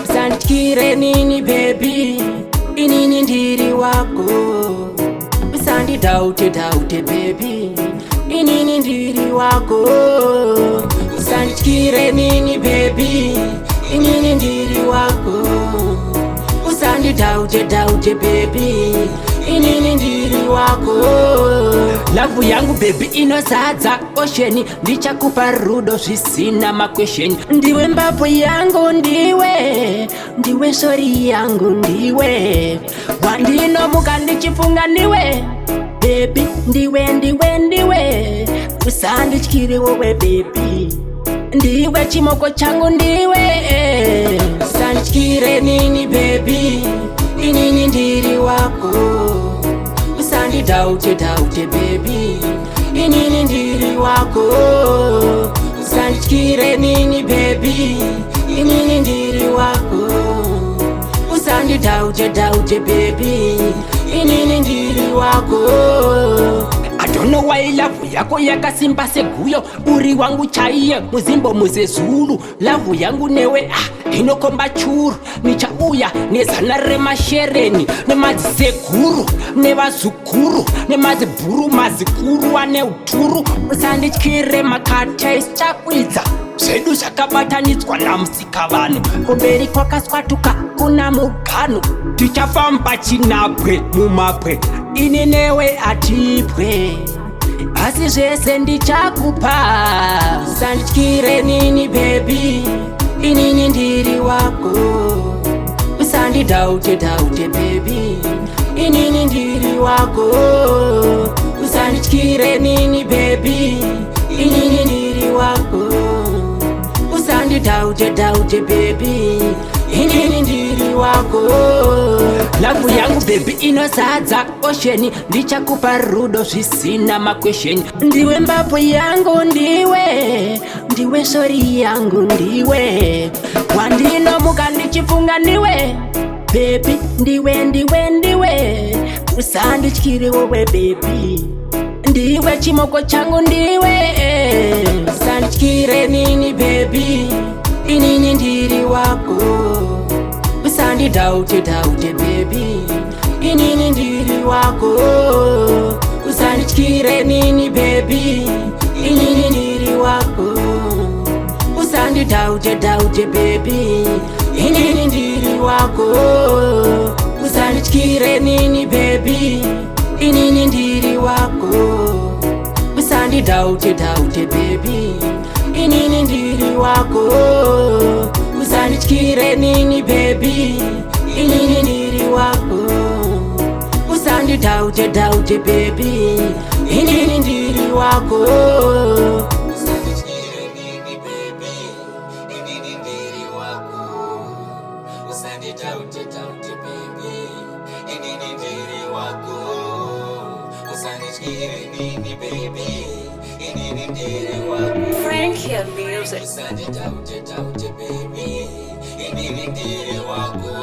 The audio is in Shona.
Usandikire nini baby, inini ndiri wako. Usandi daute baby, inini ndiri wako. Usandikire nini baby, inini ndiri wako. Usandi daute baby, inini ndiri wako. Love yangu baby inosadza ocean, ndichakupa rudo zvisina makwesheni. Ndiwe mbapo yangu, ndiwe shori yangu, ndiwe wandinomuka ndichifunga, ndiwe baby, ndiwe usandityire wowe baby, ndiwe chimoko changu, ndiwe usandityire nini baby, inini ndiri wako. Usandi daute baby, inini ndiri wako. Usandityire nini baby, inini ndiri wako. Usandi daute baby, inini ndiri wako. I don't know why love yako yakasimba seguyo, uri wangu chaiye muzimbo muzezulu. Love yangu newe inokomba churu, nichauya nezana remashereni nemadzizekuru nevazukuru nemadzibhuru mazikuru ane uturu. Usandityire makata isichakwidza zvedu zvakabatanidzwa namusika vanhu, kumberi kwakaswatuka kuna muganu. Tichafamba chinapwe mumapwe, ini newe atipwe, asi zvese ndichakupa. Usandityire nini baby, inini ndiri wako. Usandi daute baby, inini ndiri wako. Usandityire nini baby, inini ndiri wako. Usandi daute baby, inini ndiri wako. Love yangu baby inosadza ocean, ndichakupa rudo zvisina makwesheni. Ndiwe mbapo yangu, ndiwe shori yangu, ndiwe wandinomuka ndichifunga, ndiwe baby, ndiwe usandityire wowe baby, ndiwe chimoko changu, ndiwe usandityire nini baby, inini ndiri wako. Usandi daute baby, inini ndiri wako. Usandityire nini baby, inini ndiri wako. Usandi daute baby, inini ndiri wako. Usandityire nini baby, inini ndiri wako. Usandi daute baby, inini ndiri wako. Usandityire nini baby, inini ndiri wako. Usandi daute baby, inini ndiri wako. Usandityire nini baby, inini ndiri wako. Usandi daute baby, inini ndiri wako. Usandityire nini baby, inini ndiri wako. Frank Hill Music. Usandi daute baby, inini ndiri wako.